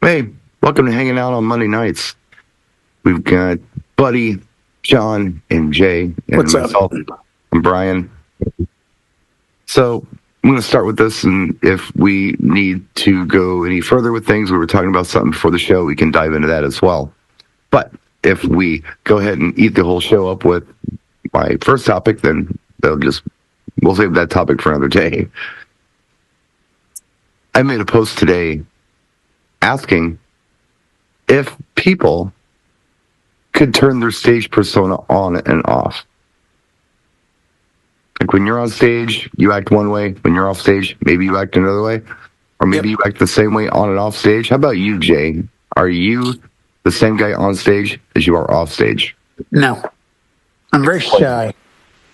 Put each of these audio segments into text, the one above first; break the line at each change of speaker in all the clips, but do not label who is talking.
Hey, welcome to Hanging Out on Monday nights. We've got Buddy, John, and Jay, and
What's
myself, and Brian. So I'm going to start with this, and if we need to go any further with things, we were talking about something before the show, we can dive into that as well. But if we go ahead and eat the whole show up with my first topic, then we'll save that topic for another day. I made a post today asking if people could turn their stage persona on and off. Like when you're on stage, you act one way. When you're off stage, maybe you act another way. Or maybe you act the same way on and off stage. How about you, Jay? Are you the same guy on stage as you are off stage?
No. I'm very shy.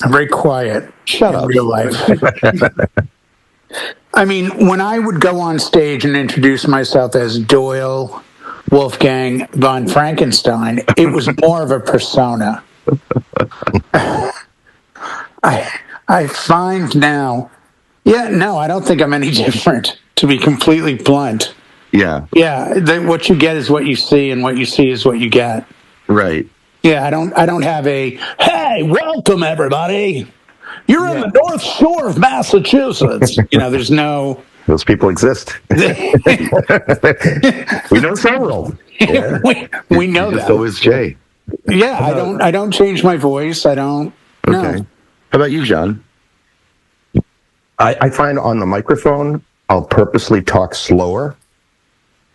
I'm very quiet.
Shut up.
In real life. I mean, when I would go on stage and introduce myself as Doyle Wolfgang Von Frankenstein, it was more of a persona. I find now, I don't think I'm any different, to be completely blunt.
Yeah.
Yeah, what you get is what you see, and what you see is what you get.
Right.
Yeah, I don't have a, hey, welcome everybody. You're in the North Shore of Massachusetts. There's no...
Those people exist. We know several.
Yeah. we know that.
So is Jay.
Yeah, I don't change my voice. I don't...
Okay.
No.
How about you, John?
I find on the microphone, I'll purposely talk slower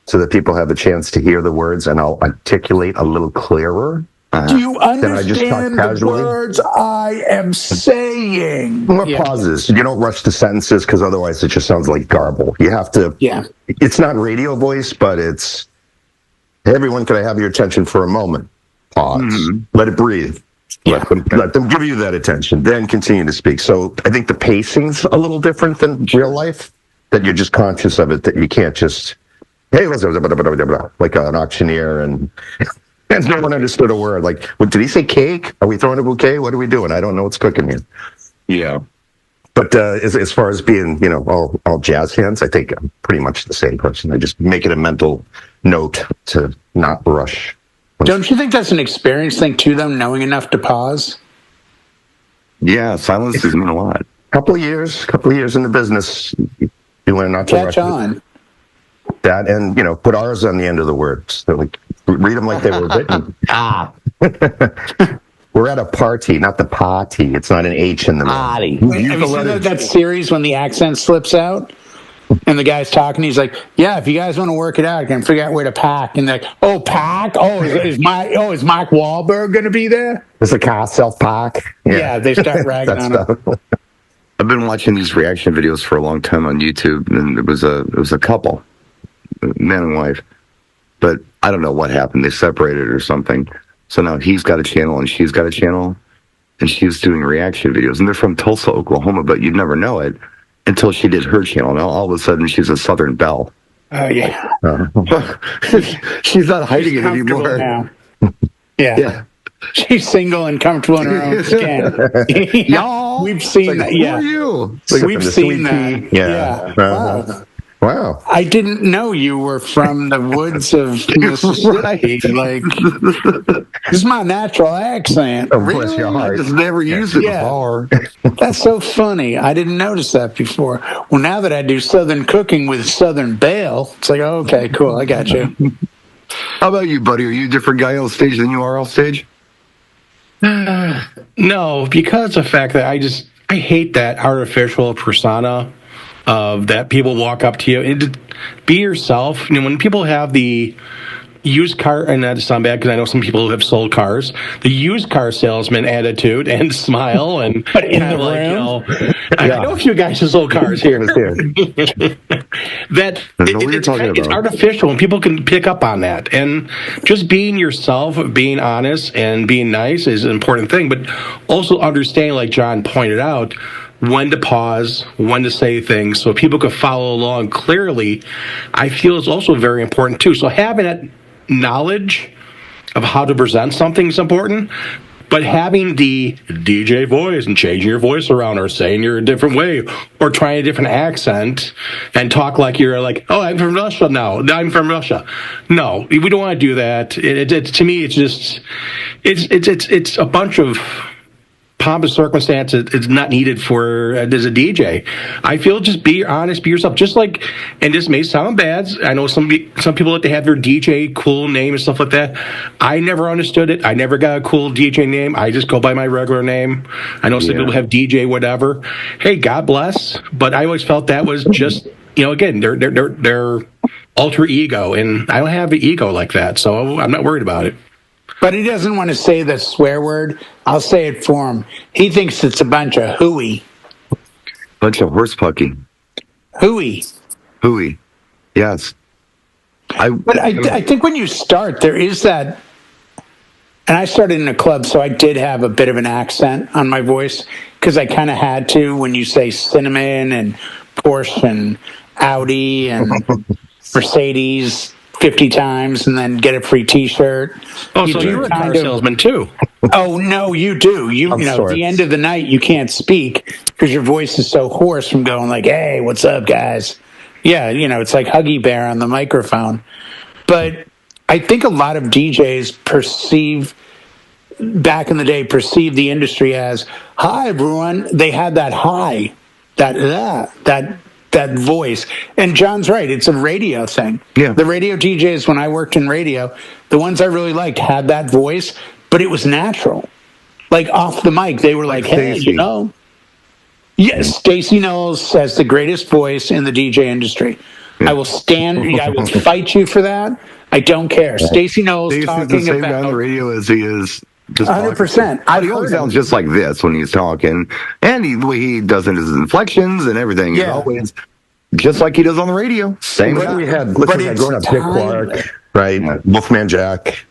so that people have a chance to hear the words, and I'll articulate a little clearer.
Do you understand the words I am saying?
More pauses. You don't rush the sentences because otherwise it just sounds like garble. You have to...
Yeah.
It's not radio voice, but it's... Hey, everyone, can I have your attention for a moment? Pause. Mm-hmm. Let it breathe.
Yeah.
Let them give you that attention. Then continue to speak. So I think the pacing's a little different than real life, that you're just conscious of it, that you can't just... Hey, like an auctioneer and... And no one understood a word. Like, did he say cake? Are we throwing a bouquet? What are we doing? I don't know what's cooking here.
Yeah.
But as far as being, all jazz hands, I think I'm pretty much the same person. I just make it a mental note to not rush.
Don't you think that's an experience thing, too, though, knowing enough to pause?
Yeah, silence does mean a lot.
Couple of years in the business, you learn not to rush.
Catch on.
That and, put R's on the end of the words. They're like, read them like they were written. We're at a party, not the party. It's not an H in the middle.
Have you seen that series when the accent slips out? And the guy's talking, he's like, yeah, if you guys want to work it out, you can figure out where to pack. And they're like, oh, pack? Oh, is Mark Wahlberg going to be there?
Is the car self-pack?
Yeah, they start ragging on him.
I've been watching these reaction videos for a long time on YouTube, and it was a couple, man and wife. But I don't know what happened. They separated or something. So now he's got a channel and she's got a channel, and she's doing reaction videos. And they're from Tulsa, Oklahoma, but you'd never know it until she did her channel. Now all of a sudden she's a Southern belle.
Oh, yeah.
She's not hiding it anymore.
Now. Yeah. She's single and comfortable in her own skin.
Y'all.
We've seen that. Yeah.
Who are you?
We've seen that. Yeah.
Wow.
I didn't know you were from the woods of Mississippi. Like, this is my natural accent.
Oh, bless your heart.
I just never used it before.
That's so funny. I didn't notice that before. Well, now that I do Southern cooking with Southern Belle, it's like, okay, cool, I got you.
How about you, buddy? Are you a different guy on stage than you are off stage?
No, because of the fact that I hate that artificial persona of that people walk up to you and be yourself. When people have the used car, and not to sound bad because I know some people have sold cars, the used car salesman attitude and smile and
in the room.
I know a few guys who sold cars here. It's artificial, and people can pick up on that. And just being yourself, being honest, and being nice is an important thing. But also understanding, like John pointed out, when to pause, when to say things, so people can follow along clearly, I feel is also very important too. So having that knowledge of how to present something is important. But having the DJ voice and changing your voice around or saying you're a different way or trying a different accent and talk like you're like, oh, I'm from Russia now. I'm from Russia. No, we don't want to do that. To me, it's just, it's a bunch of pomp and circumstance. It's not needed for as a DJ. I feel just be honest, be yourself. Just like, and this may sound bad. I know some people like to have their DJ cool name and stuff like that. I never understood it. I never got a cool DJ name. I just go by my regular name. I know some people have DJ whatever. Hey, God bless. But I always felt that was just, again, their alter ego, and I don't have an ego like that, so I'm not worried about it.
But he doesn't want to say the swear word. I'll say it for him. He thinks it's a bunch of hooey.
Bunch of horse pucky.
Hooey.
Hooey. Yes.
But I think when you start, there is that. And I started in a club, so I did have a bit of an accent on my voice because I kind of had to when you say cinnamon and Porsche and Audi and Mercedes 50 times and then get a free T-shirt.
Oh, so you're a car salesman too.
Oh, no, you do. At the end of the night, you can't speak because your voice is so hoarse from going like, hey, what's up, guys? Yeah, it's like Huggy Bear on the microphone. But I think a lot of DJs back in the day, perceived the industry as, hi, everyone. They had that high, that voice. And John's right. It's a radio thing.
Yeah.
The radio DJs, when I worked in radio, the ones I really liked had that voice, but it was natural. Like off the mic, they were like hey,
Stacey.
Yes, Stacey Knowles has the greatest voice in the DJ industry. Yeah. I will fight you for that. I don't care. Stacey Knowles talking
the same
about
guy on the radio as he is.
100%.
He always sounds just like this when he's talking, and the way he does in his inflections and everything is always just like he does on the radio. Same.
We had growing up, Dick Clark, right? Wolfman Jack.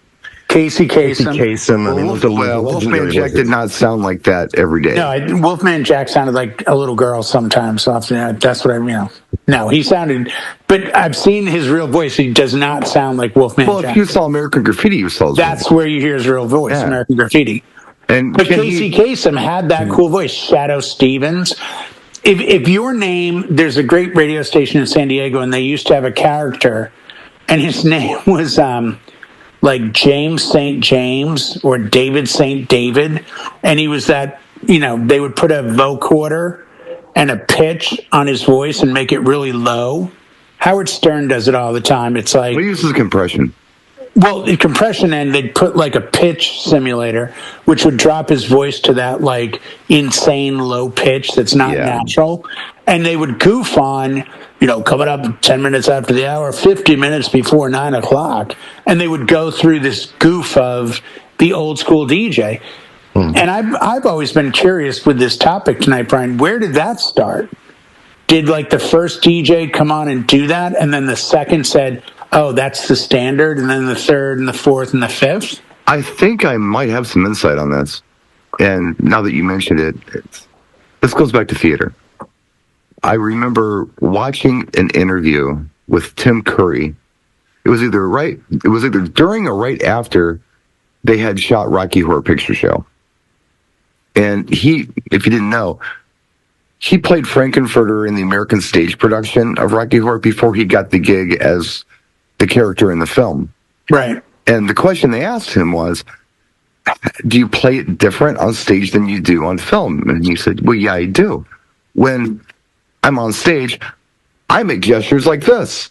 Casey Kasem.
Wolfman Jack did not sound like that every day.
No, Wolfman Jack sounded like a little girl sometimes. That's what No, he sounded. But I've seen his real voice. He does not sound like Wolfman Jack.
Well, if you saw American Graffiti, you saw.
That's where you hear his real voice, American Graffiti. But Casey Kasem had that cool voice. Shadow Stevens. If your name, there's a great radio station in San Diego, and they used to have a character, and his name was like James St. James or David St. David, and he was that, they would put a vocoder and a pitch on his voice and make it really low. Howard Stern does it all the time. It's like...
He uses compression.
Well, in compression, and they'd put like a pitch simulator, which would drop his voice to that like insane low pitch that's not natural. And they would goof on, coming up 10 minutes after the hour, 50 minutes before 9 o'clock. And they would go through this goof of the old school DJ. And I've always been curious with this topic tonight, Brian. Where did that start? Did like the first DJ come on and do that, and then the second said, oh, that's the standard, and then the third and the fourth and the fifth?
I think I might have some insight on this. And now that you mentioned it, this goes back to theater. I remember watching an interview with Tim Curry. It was either during or right after they had shot Rocky Horror Picture Show. And he, if you didn't know, he played Frankenfurter in the American stage production of Rocky Horror before he got the gig as the character in the film.
Right.
And the question they asked him was, do you play it different on stage than you do on film? And he said, well, yeah, I do. When I'm on stage, I make gestures like this.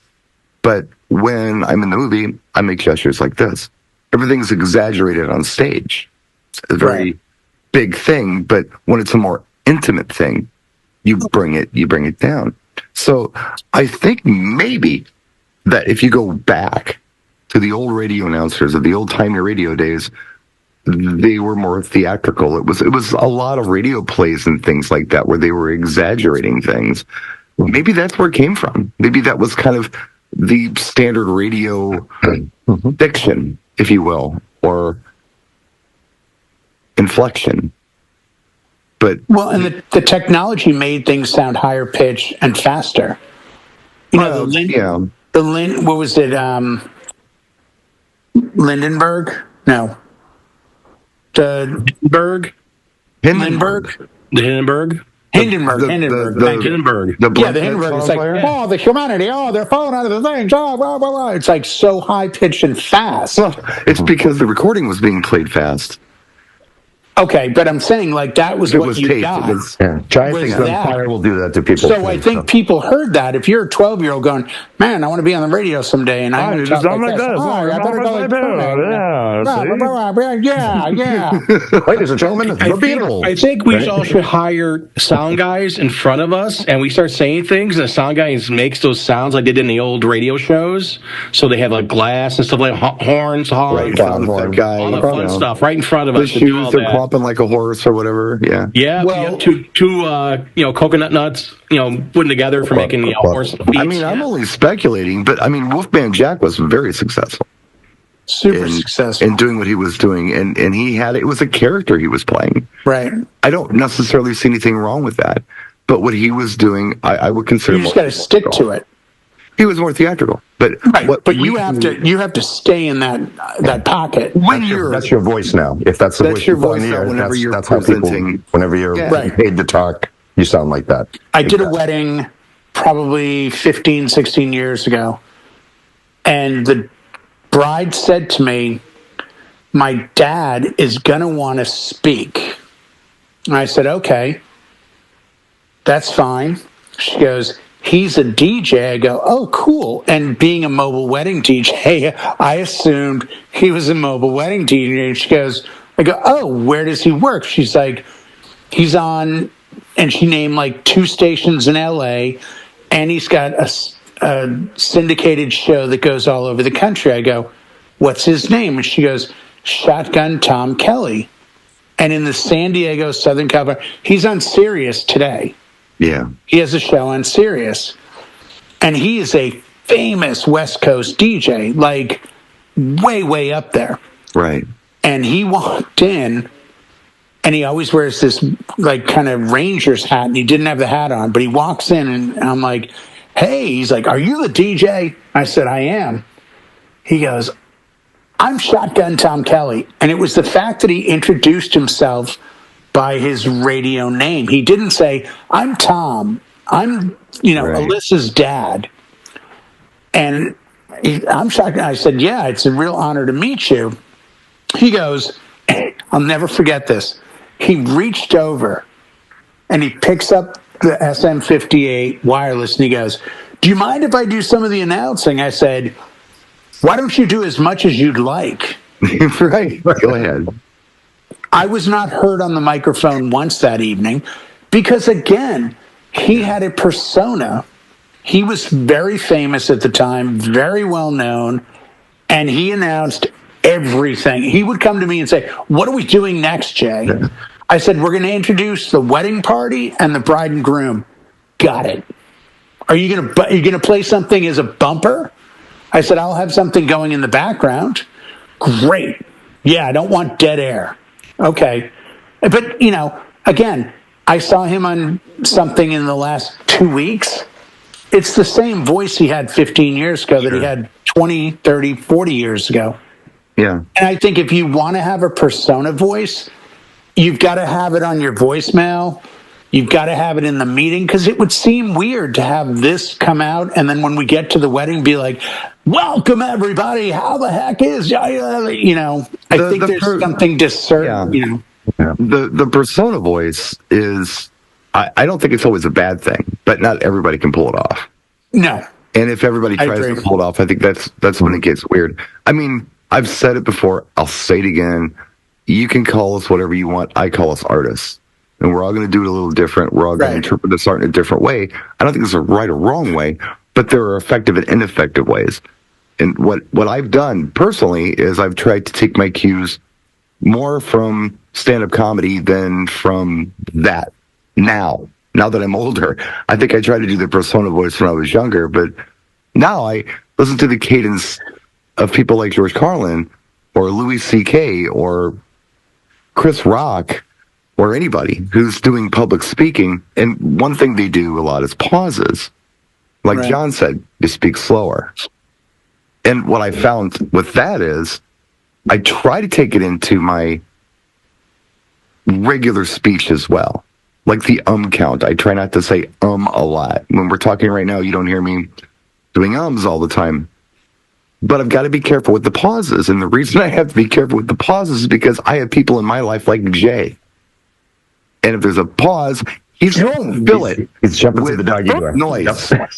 But when I'm in the movie, I make gestures like this. Everything's exaggerated on stage. It's a very big thing, but when it's a more intimate thing, you bring it down. So I think maybe that if you go back to the old radio announcers of the old timey radio days, they were more theatrical. It was a lot of radio plays and things like that where they were exaggerating things. Maybe that's where it came from. Maybe that was kind of the standard radio diction, if you will, or inflection. But
and the technology made things sound higher pitch and faster. What was it? Lindenberg? No.
Hindenburg.
Hindenburg.
The Hindenburg.
Hindenburg. The Hindenburg. It's like, oh, the humanity. Oh, they're falling out of the things. Oh, blah, blah, blah. It's like so high pitched and fast.
Well, it's because the recording was being played fast.
Okay, but I'm saying like that was what you got.
Giant Things on Fire will do that to people.
So I think people heard that. If you're a 12-year-old going, man, I want to be on the radio someday, and I just talk like this. I better go like yeah.
Ladies and gentlemen, the Beatles.
I think we all should hire sound guys in front of us, and we start saying things, and the sound guys makes those sounds like they did in the old radio shows. So they have like glass and stuff like horns,
right,
all the fun stuff right in front of us.
The shoes are flopping like a horse or whatever. Yeah.
Yeah. Well, two coconut nuts, putting together for making the horse beats.
I mean, I'm only speculating, but I mean, Wolfman Jack was very successful.
Super successful
in doing what he was doing, and it was a character he was playing.
Right.
I don't necessarily see anything wrong with that, but what he was doing, I would consider.
You just got to stick to it.
He was more theatrical, but
you have to stay in that pocket
when that's your voice now. If that's the voice
your voice now, whenever you're presenting,
whenever you're paid to talk, you sound like that.
I did a wedding probably 15, 16 years ago, and the bride said to me, "My dad is gonna want to speak." And I said, "Okay, that's fine." She goes, "He's a DJ." I go, "Oh, cool." And being a mobile wedding DJ, I assumed he was a mobile wedding DJ. And she goes, I go, "Oh, where does he work?" She's like, "He's on," and she named like 2 stations in LA, and he's got a syndicated show that goes all over the country. I go, "What's his name?" And she goes, "Shotgun Tom Kelly." And in the San Diego, Southern California, he's on Sirius today.
Yeah.
He has a show on Sirius. And he is a famous West Coast DJ, like way, way up there.
Right.
And he walked in, and he always wears this like kind of Ranger's hat, and he didn't have the hat on, but he walks in, and I'm like, "Hey," he's like, "Are you the DJ?" I said, "I am." He goes, "I'm Shotgun Tom Kelly." And it was the fact that he introduced himself by his radio name. He didn't say, "I'm Tom. I'm, Alyssa's dad." And I'm shocked. I said, "Yeah, it's a real honor to meet you." He goes, I'll never forget this. He reached over and he picks up the SM58 wireless and he goes, "Do you mind if I do some of the announcing?" I said, "Why don't you do as much as you'd like?"
Right. Go ahead.
I was not heard on the microphone once that evening because, again, he had a persona. He was very famous at the time, very well known, and he announced everything. He would come to me and say, "What are we doing next, Jay?" I said, "We're going to introduce the wedding party and the bride and groom." "Got it." Are you going to play something as a bumper?" I said, "I'll have something going in the background." "Great. Yeah, I don't want dead air." "Okay." But, again, I saw him on something in the last 2 weeks. It's the same voice he had 15 years ago that he had 20, 30, 40 years ago.
Yeah.
And I think if you want to have a persona voice, you've got to have it on your voicemail. You've got to have it in the meeting, because it would seem weird to have this come out and then when we get to the wedding be like, "Welcome, everybody. How the heck is," I think there's something discerned,
The persona voice is, I don't think it's always a bad thing, but not everybody can pull it off.
No.
And if everybody tries to pull it off, I think that's when it gets weird. I mean, I've said it before. I'll say it again. You can call us whatever you want. I call us artists. And we're all going to do it a little different. We're all going to interpret this art in a different way. I don't think there's a right or wrong way, but there are effective and ineffective ways. And what I've done personally is I've tried to take my cues more from stand-up comedy than from that now that I'm older. I think I tried to do the persona voice when I was younger, but now I listen to the cadence of people like George Carlin or Louis C.K. or Chris Rock or anybody who's doing public speaking. And one thing they do a lot is pauses. Like John said, you speak slower. And what I found with that is I try to take it into my regular speech as well. Like the count. I try not to say a lot. When we're talking right now, you don't hear me doing ums all the time. But I've got to be careful with the pauses. And the reason I have to be careful with the pauses is because I have people in my life like Jay. And if there's a pause, he's going to fill it.
He's jumping through the doggy door.
Noise. Yep.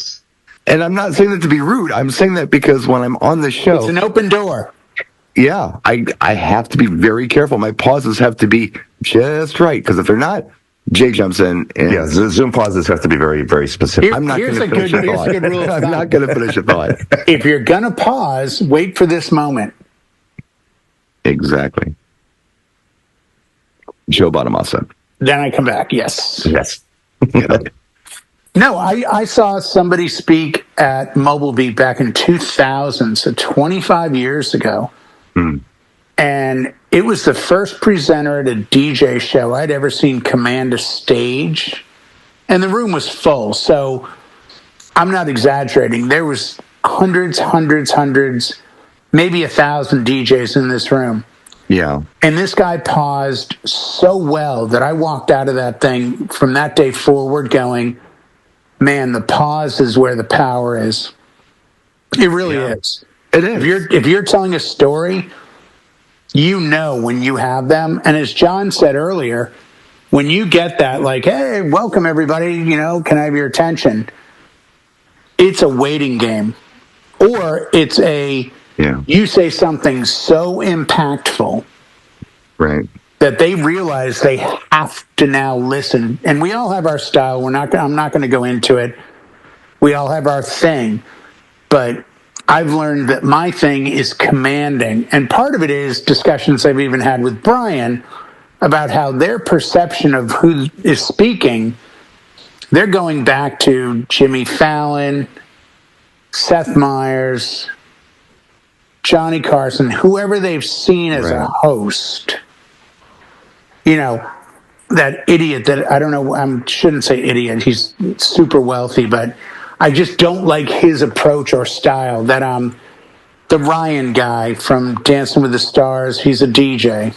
And I'm not saying that to be rude. I'm saying that because when I'm on the show...
It's an open door.
Yeah, I have to be very careful. My pauses have to be just right. Because if they're not... Jay jumps in. And
yeah, the Zoom pauses have to be very, very specific.
I'm not going to finish a thought. I'm not going to finish a thought.
If you're going to pause, wait for this moment.
Exactly. Joe Bonamassa.
Then I come back. Yes.
Yes.
No, I saw somebody speak at Mobile Beat back in 2000, so 25 years ago. And it was the first presenter at a DJ show I'd ever seen command a stage. And the room was full. So I'm not exaggerating. There was hundreds, maybe 1,000 DJs in this room.
Yeah.
And this guy paused so well that I walked out of that thing from that day forward going, man, the pause is where the power is. It really is.
It is.
If you're telling a story, you know when you have them. And as John said earlier, when you get that, like, hey, welcome everybody, can I have your attention? It's a waiting game. Or it's you say something so impactful that they realize they have to now listen. And we all have our style. I'm not going to go into it. We all have our thing. But I've learned that my thing is commanding. And part of it is discussions I've even had with Brian about how their perception of who is speaking, they're going back to Jimmy Fallon, Seth Meyers, Johnny Carson, whoever they've seen as a host. That idiot that, I don't know, I shouldn't say idiot, he's super wealthy, but I just don't like his approach or style. That the Ryan guy from Dancing with the Stars, he's a DJ.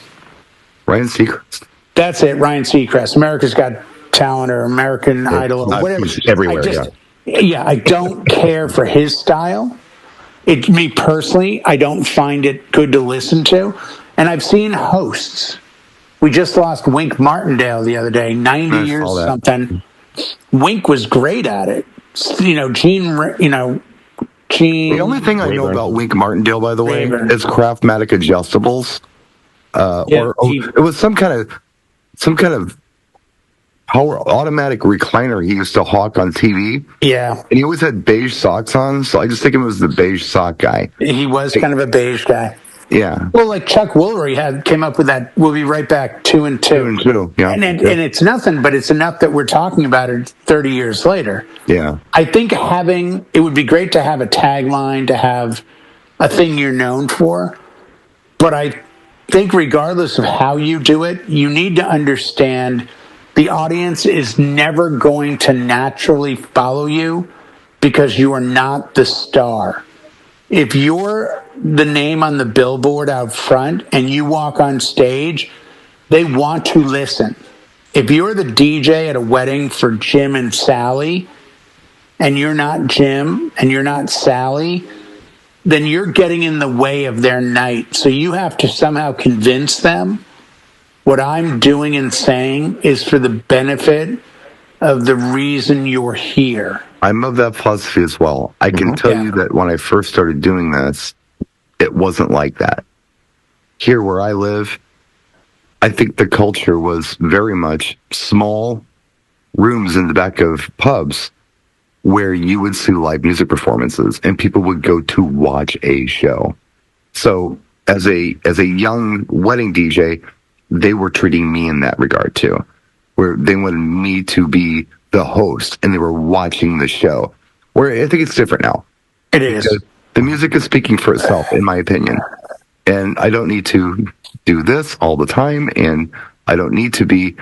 Ryan Seacrest.
That's it, Ryan Seacrest. America's Got Talent or American Idol or whatever.
Everywhere,
I don't care for his style. Me personally, I don't find it good to listen to. And I've seen hosts. We just lost Wink Martindale the other day, 90 years something. Wink was great at it. Gene.
The only thing I know about Wink Martindale, by the way, is Craftmatic adjustables. It was some kind of power automatic recliner he used to hawk on TV.
Yeah.
And he always had beige socks on, so I just think of him as the beige sock guy.
He was kind of a beige guy.
Yeah.
Well, like Chuck Woolery came up with that We'll Be Right Back 2 and 2.
2 and 2, yeah.
And it's nothing, but it's enough that we're talking about it 30 years later.
Yeah.
I think it would be great to have a tagline, to have a thing you're known for. But I think regardless of how you do it, you need to understand the audience is never going to naturally follow you because you are not the star. If you're the name on the billboard out front and you walk on stage, they want to listen. If you're the DJ at a wedding for Jim and Sally, and you're not Jim and you're not Sally, then you're getting in the way of their night. So you have to somehow convince them what I'm doing and saying is for the benefit of the reason you're here.
I'm of that philosophy as well. I can tell you that when I first started doing this, it wasn't like that. Here where I live, I think the culture was very much small rooms in the back of pubs where you would see live music performances and people would go to watch a show. So as a young wedding DJ, they were treating me in that regard too, where they wanted me to be the host and they were watching the show. Where I think it's different now.
It is.
Because the music is speaking for itself, in my opinion. And I don't need to do this all the time, and I don't need to be,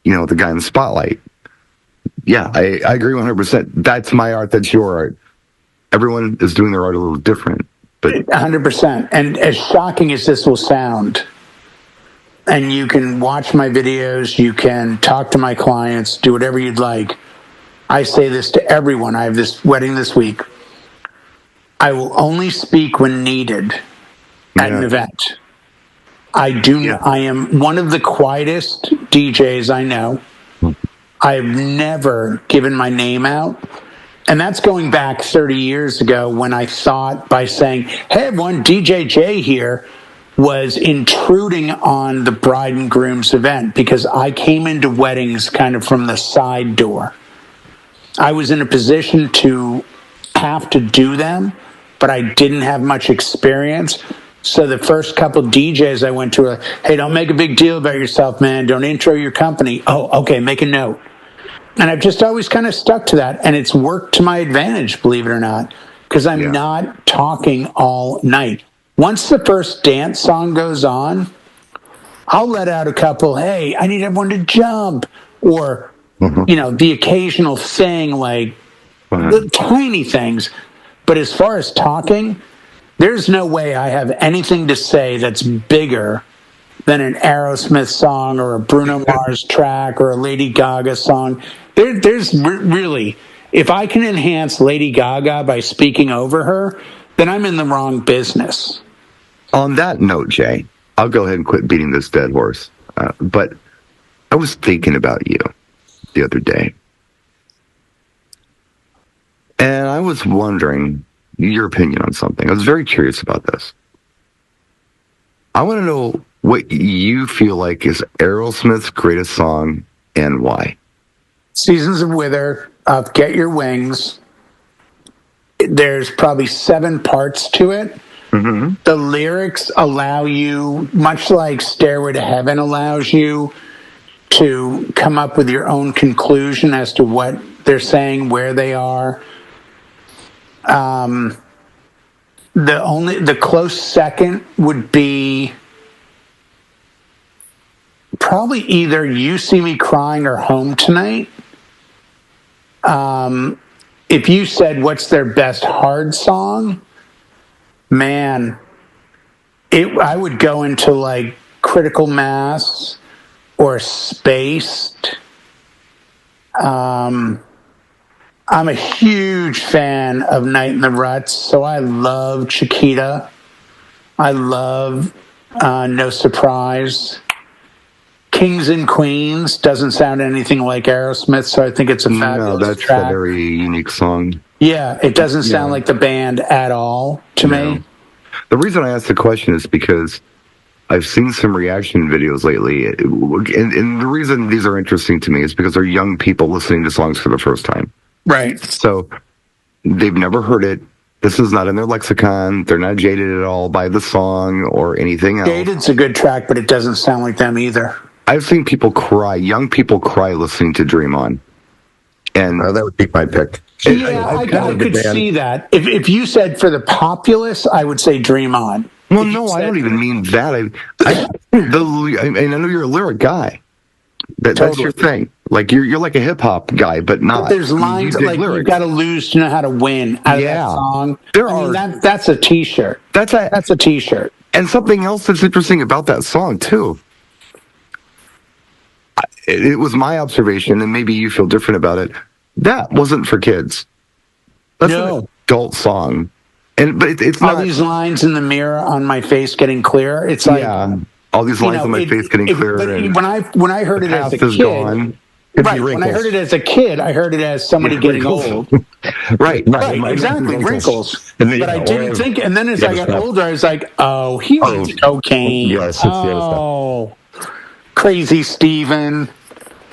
the guy in the spotlight. Yeah, I agree 100%. That's my art, that's your art. Everyone is doing their art a little different. But
100%. And as shocking as this will sound, and you can watch my videos, you can talk to my clients, do whatever you'd like. I say this to everyone. I have this wedding this week. I will only speak when needed at an event. I am one of the quietest DJs I know. I've never given my name out. And that's going back 30 years ago when I thought by saying, hey, everyone, DJ J here, was intruding on the bride and groom's event, because I came into weddings kind of from the side door. I was in a position to have to do them, but I didn't have much experience. So the first couple DJs I went to were like, hey, don't make a big deal about yourself, man. Don't intro your company. Oh, okay, make a note. And I've just always kind of stuck to that. And it's worked to my advantage, believe it or not, because I'm not talking all night. Once the first dance song goes on, I'll let out a couple, hey, I need everyone to jump. Or, the occasional thing, like the tiny things. But as far as talking, there's no way I have anything to say that's bigger than an Aerosmith song or a Bruno Mars track or a Lady Gaga song. There's really, if I can enhance Lady Gaga by speaking over her, then I'm in the wrong business.
On that note, Jay, I'll go ahead and quit beating this dead horse. But I was thinking about you the other day. And I was wondering your opinion on something. I was very curious about this. I want to know what you feel like is Aerosmith's greatest song and why.
Seasons of Wither, Get Your Wings. There's probably 7 parts to it. Mm-hmm. The lyrics allow you, much like Stairway to Heaven allows you, to come up with your own conclusion as to what they're saying, where they are. The close second would be probably either You See Me Crying or Home Tonight. If you said what's their best hard song, man, I would go into like Critical Mass or Spaced. I'm a huge fan of Night in the Ruts, so I love Chiquita. I love No Surprise. Kings and Queens doesn't sound anything like Aerosmith, so I think it's a fabulous track.
A very unique song.
Yeah, it doesn't sound like the band at all to me.
The reason I asked the question is because I've seen some reaction videos lately, and the reason these are interesting to me is because they're young people listening to songs for the first time.
Right.
So they've never heard it. This is not in their lexicon. They're not jaded at all by the song or anything else.
Jaded's a good track, but it doesn't sound like them either.
I've seen people cry, young people cry listening to Dream On. And
that would be my pick.
Yeah, I could see that. If you said for the populace, I would say Dream On.
Well, no, I don't even mean that. I know you're a lyric guy. That's your thing. Like you're like a hip hop guy, but not.
But there's lines like you got to lose to know how to win out of that song. That's a T-shirt. That's a T-shirt.
And something else that's interesting about that song too. It was my observation, and maybe you feel different about it. That wasn't for kids. That's an adult song. But it's not.
All these lines in the mirror on my face getting clearer. It's like
all these lines on my face getting clearer.
But when I heard it as a kid, when I heard it as a kid, I heard it as somebody getting old.
Right,
exactly, wrinkles. But I didn't think. And then as I got older, I was like, oh, he needs cocaine.
Yes,
Crazy Steven.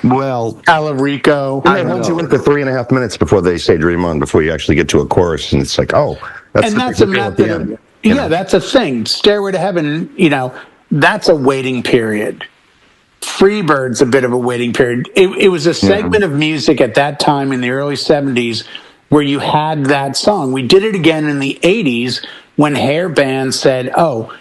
Well,
Alarico.
And they hold you in for 3.5 minutes before they say Dream On, before you actually get to a chorus, and it's like,
that's a method. That's a thing. Stairway to Heaven, that's a waiting period. Freebird's a bit of a waiting period. It was a segment of music at that time in the early 70s where you had that song. We did it again in the 80s when hair bands said, oh,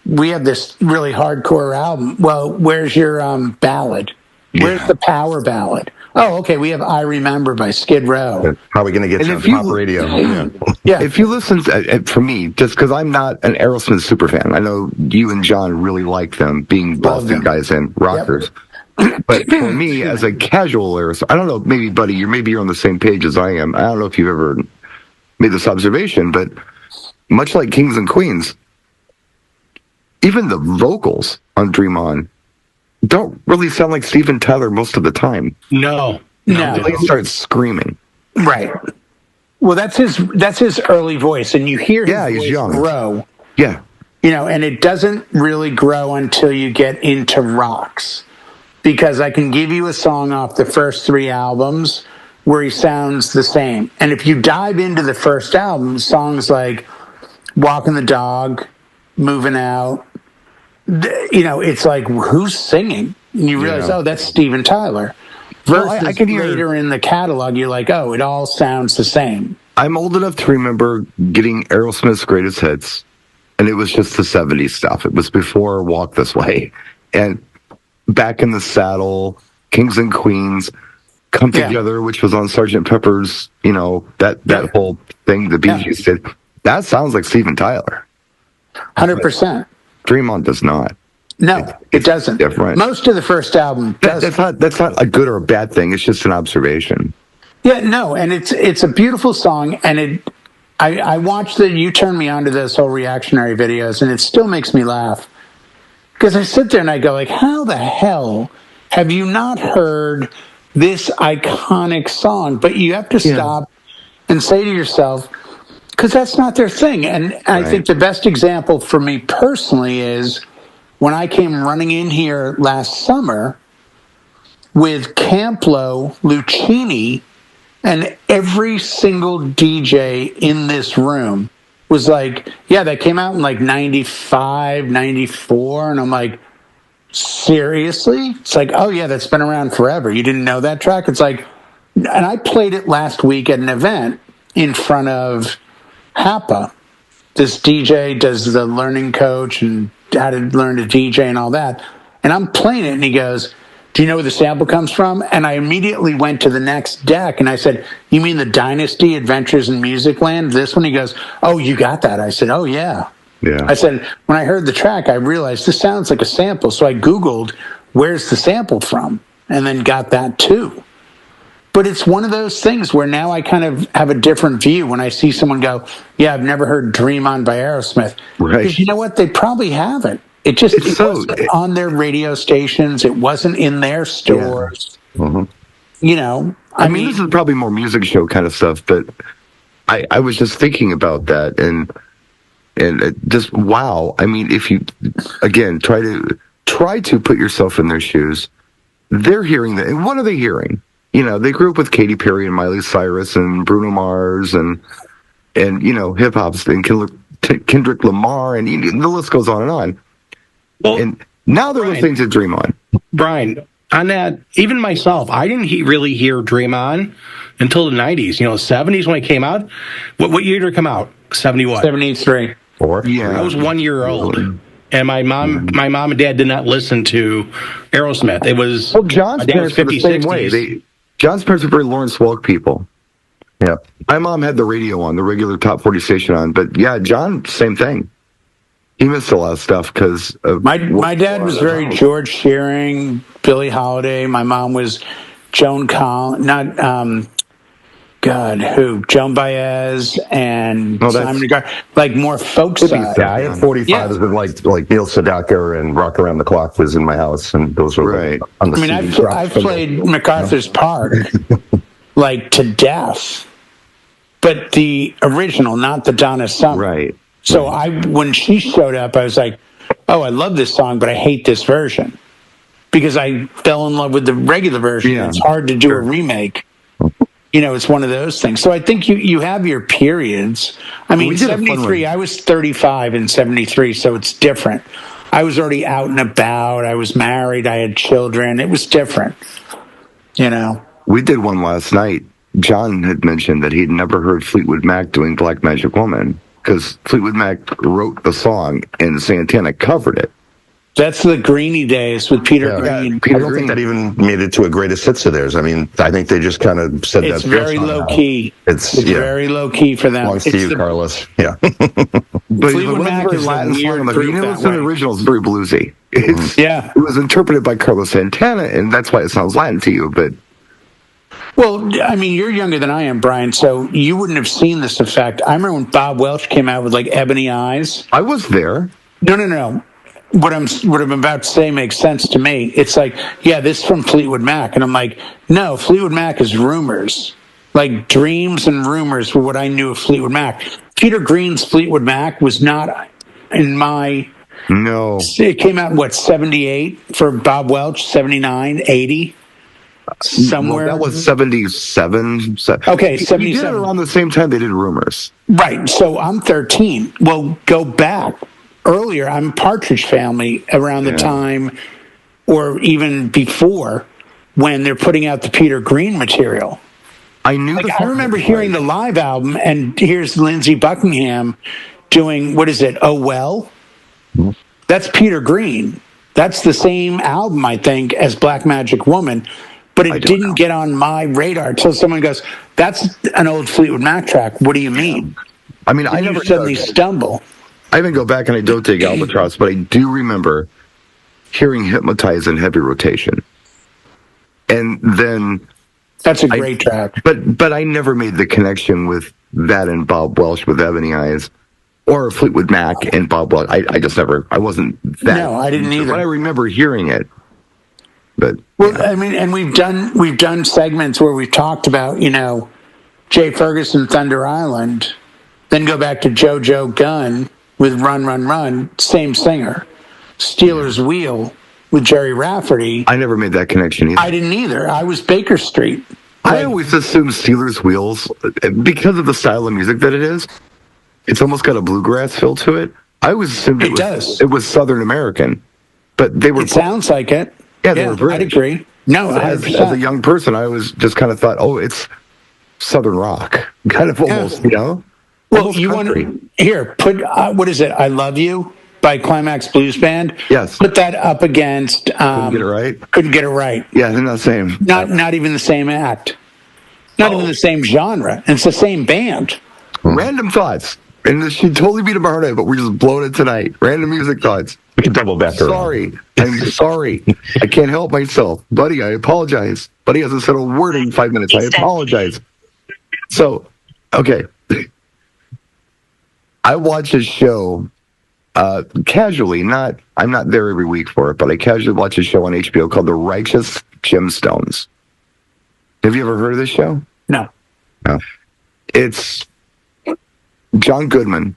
we have this really hardcore album. Well, where's your ballad? Where's the power ballad? Oh, okay. We have "I Remember" by Skid Row.
How are we going to get to pop radio?
Yeah.
If you listen, for me, just because I'm not an Aerosmith super fan, I know you and John really like them, being Boston guys and rockers. Yep. But for me, as a casual Aerosmith, I don't know, maybe, Buddy, you're on the same page as I am. I don't know if you've ever made this observation, but much like Kings and Queens, even the vocals on Dream On don't really sound like Steven Tyler most of the time.
No.
They start screaming.
Right. Well, that's his early voice, and you hear his voice
young.
grow.
Yeah.
And it doesn't really grow until you get into rocks. Because I can give you a song off the first 3 albums where he sounds the same. And if you dive into the first album, songs like Walking the Dog, Moving Out, it's like, who's singing? And you realize, that's Steven Tyler. Versus I can hear later in the catalog, you're like, it all sounds the same.
I'm old enough to remember getting Aerosmith's greatest hits, and it was just the 70s stuff. It was before Walk This Way. And Back in the Saddle, Kings and Queens, Come Together, which was on Sgt. Pepper's, that whole thing the Bee Gees did. That sounds like Steven Tyler.
100%.
Dream On does not.
No, it doesn't.
Different.
Most of the first album does.
That's not a good or a bad thing. It's just an observation.
Yeah, no, and it's a beautiful song, and I watched you turned me on to those whole reactionary videos, and it still makes me laugh. Because I sit there and I go, like, how the hell have you not heard this iconic song? But you have to stop and say to yourself, because that's not their thing. And I think the best example for me personally is when I came running in here last summer with Camplo, Lucchini, and every single DJ in this room was like, that came out in like 95, 94. And I'm like, seriously? It's like, that's been around forever. You didn't know that track? It's like, and I played it last week at an event in front of Hapa. This DJ does the learning coach and how to learn to DJ and all that. And I'm playing it and he goes, do you know where the sample comes from? And I immediately went to the next deck and I said, you mean the Dynasty Adventures in Music Land? This one? He goes, oh, you got that? I said, oh, yeah. I said, when I heard the track, I realized this sounds like a sample. So I Googled, where's the sample from? And then got that too. But it's one of those things where now I kind of have a different view when I see someone go, I've never heard Dream On by Aerosmith.
Right.
Because you know what? They probably haven't. It wasn't on their radio stations. It wasn't in their stores.
Yeah. I mean, this is probably more music show kind of stuff, but I was just thinking about that and just wow. I mean, if you again try to put yourself in their shoes, they're hearing that. And what are they hearing? They grew up with Katy Perry and Miley Cyrus and Bruno Mars and hip hops and Kendrick Lamar and the list goes on and on. Well, and now they're listening to Dream On.
Brian, on that, even myself, I didn't really hear Dream On until the 90s. 70s when it came out. What year did it come out? 71.
73.
I was 1 year old. And my mom and dad did not listen to Aerosmith. It was
John's parents were the same way. John's parents were very Lawrence Welk people. Yeah, my mom had the radio on, the regular top 40 station on, but John, same thing. He missed a lot of stuff because
my dad was very George Shearing, Billie Holiday. My mom was Joan Collins, Joan Baez and Simon Garfunkel, like more folk side.
Yeah, I had 45 as like Neil Sedaka and Rock Around the Clock was in my house, and those were
right.
On the
I've played MacArthur's Park like to death, but the original, not the Donna Summer.
Right.
So when she showed up, I was like, oh, I love this song, but I hate this version because I fell in love with the regular version. Yeah. It's hard to do a remake. It's one of those things. So I think you have your periods. I mean, 73, I was 35 in 73, so it's different. I was already out and about. I was married. I had children. It was different,
We did one last night. John had mentioned that he'd never heard Fleetwood Mac doing Black Magic Woman because Fleetwood Mac wrote the song and Santana covered it.
That's the Greeny days with Peter Green.
I don't think that even made it to a greatest hits of theirs. I mean, I think they just kind of said
it's
that's
very low key. It's very low key for them.
Belongs to you, Carlos. Yeah.
But Fleetwood Mac is Latin song. The original is very bluesy. It was interpreted by Carlos Santana, and that's why it sounds Latin to you. But
well, I mean, you're younger than I am, Brian, so you wouldn't have seen this effect. I remember when Bob Welch came out with like Ebony Eyes.
I was there.
No. What I'm about to say makes sense to me. It's like, yeah, this is from Fleetwood Mac, and I'm like, no, Fleetwood Mac is Rumors. Like Dreams and Rumors were what I knew of Fleetwood Mac. Peter Green's Fleetwood Mac was not in my.
No.
It came out in 78 for Bob Welch, 79, 80. Somewhere.
That was 77.
Okay, 77.
You did it around the same time they did Rumors.
Right. So I'm 13. Well, go back. Earlier, I'm Partridge Family around the time, or even before, when they're putting out the Peter Green material.
I knew.
I remember hearing the live album, and here's Lindsey Buckingham doing, what is it, Oh Well? That's Peter Green. That's the same album, I think, as Black Magic Woman, but it didn't get on my radar until someone goes, that's an old Fleetwood Mac track. What do you mean?
I mean, I never
suddenly stumble.
I even go back and I don't take Albatross, but I do remember hearing Hypnotize in heavy rotation. And then
that's a great track.
But I never made the connection with that and Bob Welch with Ebony Eyes, or Fleetwood Mac and Bob Welch. I just never. I wasn't that.
No, I didn't either.
But I remember hearing it. But
I mean, and we've done segments where we've talked about, Jay Ferguson, Thunder Island, then go back to JoJo Gunn with Run, Run, Run, same singer. Steelers Wheel with Jerry Rafferty.
I never made that connection either.
I didn't either. I was Baker Street.
I always assumed Steelers Wheels, because of the style of music that it is, it's almost got a bluegrass feel to it. I always assumed it was Southern American. But they were.
It sounds like it.
Yeah, they were British.
I'd agree. No,
as a young person, I was just kind of thought, oh, it's Southern rock. Kind of almost,
Well, you want to put what is it? I Love You by Climax Blues Band.
Yes.
Put that up against.
Couldn't get it right.
Couldn't get it right.
Yeah, they're not the same.
Not even the same act. Not even the same genre. And it's the same band.
Random thoughts, and she totally beat them hard, but we're just blowing it tonight. Random music thoughts.
We can double back.
I'm sorry. I can't help myself, buddy. I apologize. Buddy hasn't said a word in 5 minutes. I apologize. So, okay. I watch a show casually. I'm not there every week for it, but I casually watch a show on HBO called The Righteous Gemstones. Have you ever heard of this show?
No.
It's John Goodman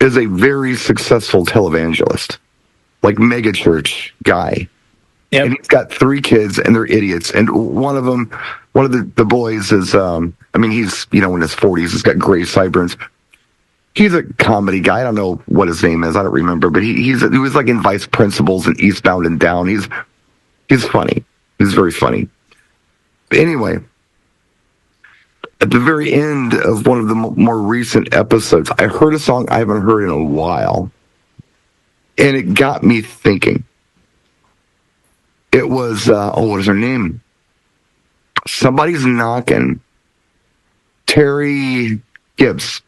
is a very successful televangelist, like megachurch guy. Yep. And he's got 3 kids, and they're idiots. And one of the boys is, he's in his 40s. He's got gray sideburns. He's a comedy guy. I don't know what his name is. I don't remember. But he was like in Vice Principals and Eastbound and Down. He's funny. He's very funny. But anyway, at the very end of one of the more recent episodes, I heard a song I haven't heard in a while. And it got me thinking. It was, what is her name? Somebody's Knocking. Terry Gibbs.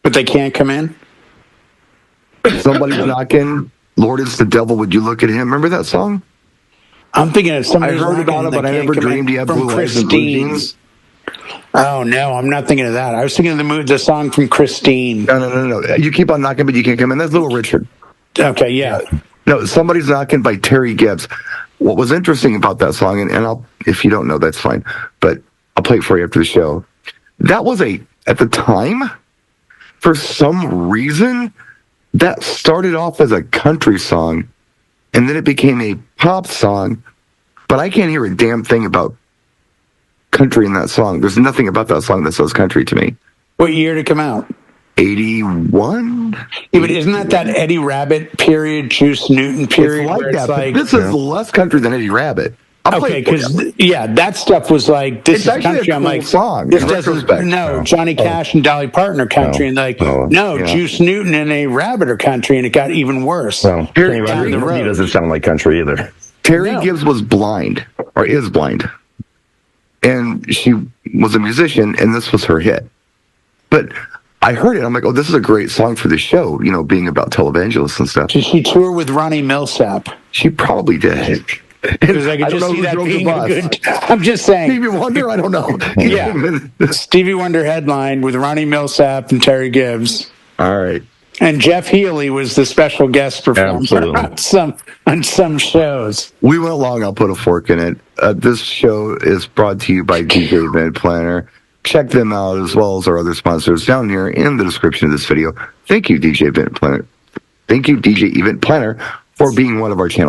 But they can't come in?
Somebody's Knocking. Lord, it's the devil. Would you look at him? Remember that song?
I'm thinking of somebody.
I heard about it, but I never dreamed he had blue eyes and blue jeans.
Oh, no, I'm not thinking of that. I was thinking of the song from Christine.
No. You keep on knocking, but you can't come in. That's Little Richard.
Okay, yeah.
No, Somebody's Knocking by Terry Gibbs. What was interesting about that song, and I'll, if you don't know, that's fine, but I'll play it for you after the show. That was at the time, for some reason, that started off as a country song, and then it became a pop song, but I can't hear a damn thing about country in that song. There's nothing about that song that says country to me.
What year did it come out?
81?
Yeah, but isn't that Eddie Rabbit period, Juice Newton period?
It's like that. This is less country than Eddie Rabbit.
Okay, because that stuff was like, this
It's
is country.
a cool
I'm like,
song.
this doesn't. No, Johnny Cash and Dolly Parton are country, and like, Juice Newton and A Rabbit are country, and it got even worse.
Well,
down the road.
He doesn't sound like country either.
Terry Gibbs was blind, or is blind, and she was a musician, and this was her hit. But I heard it. I'm like, oh, this is a great song for the show. You know, being about televangelists and stuff.
Did she tour with Ronnie Millsap?
She probably did.
Because I could just see that being a good. I'm just saying.
Stevie Wonder, I don't know.
Stevie Wonder headlined with Ronnie Millsap and Terry Gibbs.
All right.
And Jeff Healey was the special guest performer on some shows.
We went long. I'll put a fork in it. This show is brought to you by DJ Event Planner. Check them out as well as our other sponsors down here in the description of this video. Thank you, DJ Event Planner. Thank you, DJ Event Planner, for being one of our channel